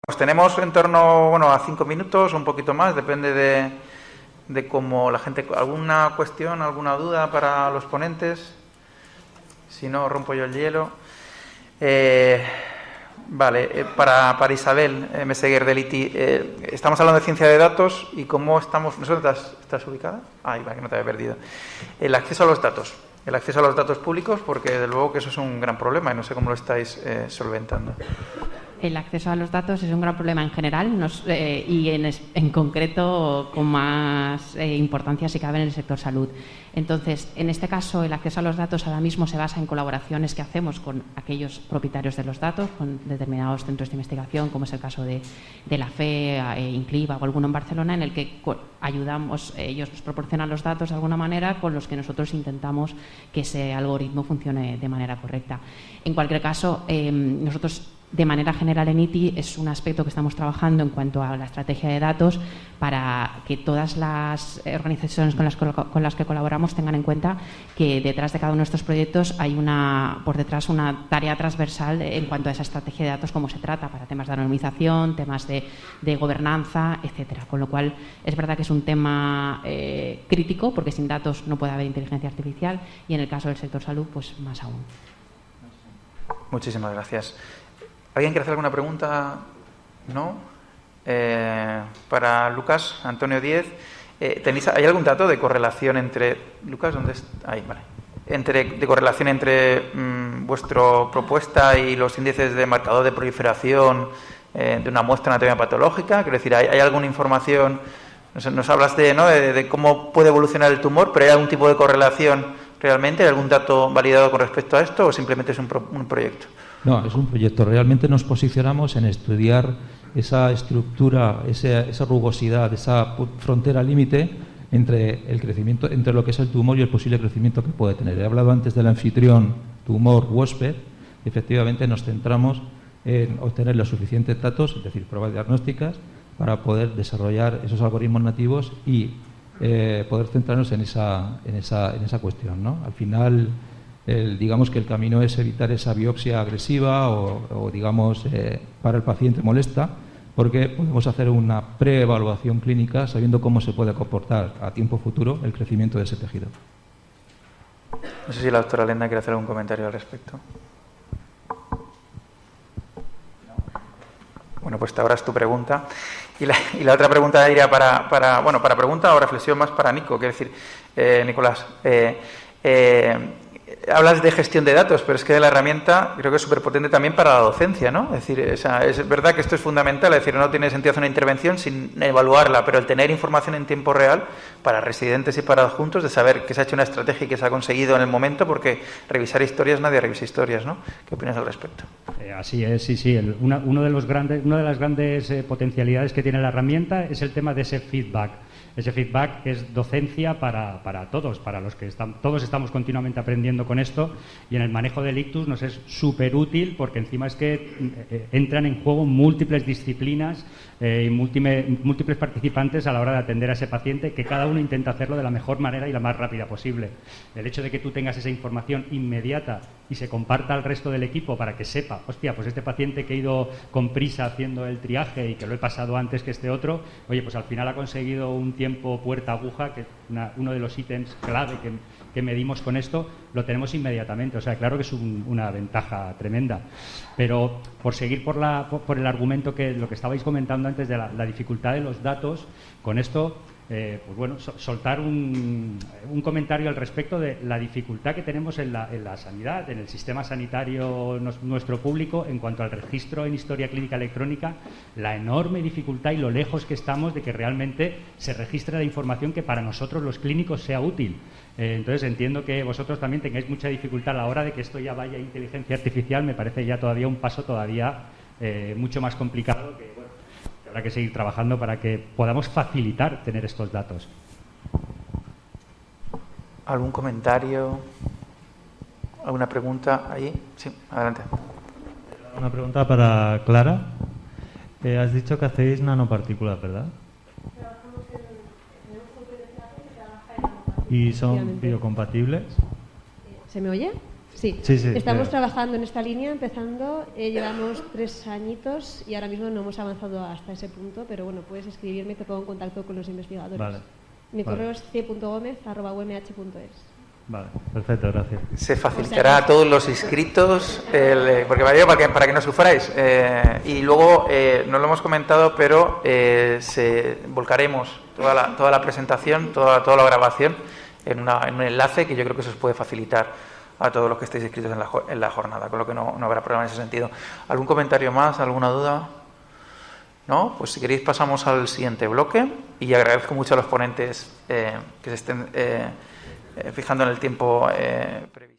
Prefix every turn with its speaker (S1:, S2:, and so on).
S1: Pues tenemos en torno, bueno, a 5 minutos o un poquito más, depende de cómo la gente... ¿Alguna cuestión, alguna duda para los ponentes? Si no, rompo yo el hielo. Vale, para Isabel Meseguer del ITI, estamos hablando de ciencia de datos y cómo estamos... ¿Estás ubicada? Ahí va, que no te había perdido. El acceso a los datos. El acceso a los datos públicos, porque desde luego que eso es un gran problema y no sé cómo lo estáis solventando.
S2: El acceso a los datos es un gran problema en general y en concreto con más importancia si cabe en el sector salud. Entonces, en este caso, el acceso a los datos ahora mismo se basa en colaboraciones que hacemos con aquellos propietarios de los datos, con determinados centros de investigación, como es el caso de la FE, Incliva o alguno en Barcelona, en el que ayudamos, ellos nos proporcionan los datos de alguna manera con los que nosotros intentamos que ese algoritmo funcione de manera correcta. En cualquier caso, nosotros de manera general en ITI es un aspecto que estamos trabajando en cuanto a la estrategia de datos para que todas las organizaciones con las que colaboramos tengan en cuenta que detrás de cada uno de estos proyectos hay por detrás una tarea transversal en cuanto a esa estrategia de datos, cómo se trata para temas de anonimización, temas de gobernanza, etcétera. Con lo cual es verdad que es un tema crítico porque sin datos no puede haber inteligencia artificial y en el caso del sector salud pues más aún.
S1: Muchísimas gracias. ¿Alguien quiere hacer alguna pregunta? ¿No? Para Lucas, Antonio Díez, ¿hay algún dato de correlación entre... Lucas, ¿dónde está? Ahí, vale. De correlación entre vuestra propuesta y los índices de marcador de proliferación de una muestra de anatomía patológica? Quiero decir, ¿hay alguna información? Nos hablas de cómo puede evolucionar el tumor, pero ¿hay algún tipo de correlación realmente? ¿Hay algún dato validado con respecto a esto o simplemente es un proyecto?
S3: No, es un proyecto. Realmente nos posicionamos en estudiar esa estructura, esa rugosidad, esa frontera límite entre el crecimiento, entre lo que es el tumor y el posible crecimiento que puede tener. He hablado antes del anfitrión tumor-huésped. Efectivamente, nos centramos en obtener los suficientes datos, es decir, pruebas diagnósticas, para poder desarrollar esos algoritmos nativos y poder centrarnos en esa cuestión, ¿no? Al final, digamos que el camino es evitar esa biopsia agresiva o digamos, para el paciente molesta, porque podemos hacer una preevaluación clínica sabiendo cómo se puede comportar a tiempo futuro el crecimiento de ese tejido.
S1: No sé si la doctora Lenda quiere hacer algún comentario al respecto. Bueno, pues ahora es tu pregunta. Y la otra pregunta iría para pregunta o reflexión más para Nico. Quiero decir, Nicolás, hablas de gestión de datos, pero es que la herramienta creo que es súper potente también para la docencia, ¿no? Es decir, es verdad que esto es fundamental, es decir, no tiene sentido hacer una intervención sin evaluarla, pero el tener información en tiempo real para residentes y para adjuntos, de saber que se ha hecho una estrategia y que se ha conseguido en el momento, porque revisar historias, nadie revisa historias, ¿no? ¿Qué opinas al respecto?
S4: Así es, sí. Una de las grandes potencialidades que tiene la herramienta es el tema de ese feedback. Ese feedback que es docencia para todos, para los que todos estamos continuamente aprendiendo con esto, y en el manejo del ictus nos es súper útil porque encima es que entran en juego múltiples disciplinas y múltiples participantes a la hora de atender a ese paciente, que cada uno intenta hacerlo de la mejor manera y la más rápida posible. El hecho de que tú tengas esa información inmediata y se comparta al resto del equipo para que sepa, hostia, pues este paciente que he ido con prisa haciendo el triaje y que lo he pasado antes que este otro, oye, pues al final ha conseguido un tiempo puerta aguja, que uno de los ítems clave que medimos con esto, lo tenemos inmediatamente. O sea, claro que es una ventaja tremenda. Pero por seguir por el argumento que lo que estabais comentando antes de la dificultad de los datos, con esto, pues bueno, soltar un comentario al respecto de la dificultad que tenemos en la sanidad, en el sistema sanitario nuestro público, en cuanto al registro en historia clínica electrónica, la enorme dificultad y lo lejos que estamos de que realmente se registre la información que para nosotros los clínicos sea útil. Entonces entiendo que vosotros también tengáis mucha dificultad a la hora de que esto ya vaya a inteligencia artificial. Me parece ya todavía un paso mucho más complicado que, bueno, que habrá que seguir trabajando para que podamos facilitar tener estos datos.
S1: ¿Algún comentario? ¿Alguna pregunta ahí? Sí, adelante.
S5: Una pregunta para Clara. Has dicho que hacéis nanopartículas, ¿verdad? ¿Y son biocompatibles?
S6: ¿Se me oye? Sí. Estamos trabajando en esta línea, empezando, llevamos 3 añitos y ahora mismo no hemos avanzado hasta ese punto, pero bueno, puedes escribirme y te pongo en contacto con los investigadores.
S5: Vale.
S6: Mi correo es c.gomez@umh.es.
S5: Vale, perfecto, gracias.
S1: Se facilitará a todos los inscritos, porque para que nos sufráis. Y luego, no lo hemos comentado, pero volcaremos toda la presentación, toda la grabación en un enlace que yo creo que se os puede facilitar a todos los que estéis inscritos en la jornada, con lo que no habrá problema en ese sentido. ¿Algún comentario más? ¿Alguna duda? ¿No? Pues si queréis pasamos al siguiente bloque y agradezco mucho a los ponentes que se estén fijando en el tiempo previsto.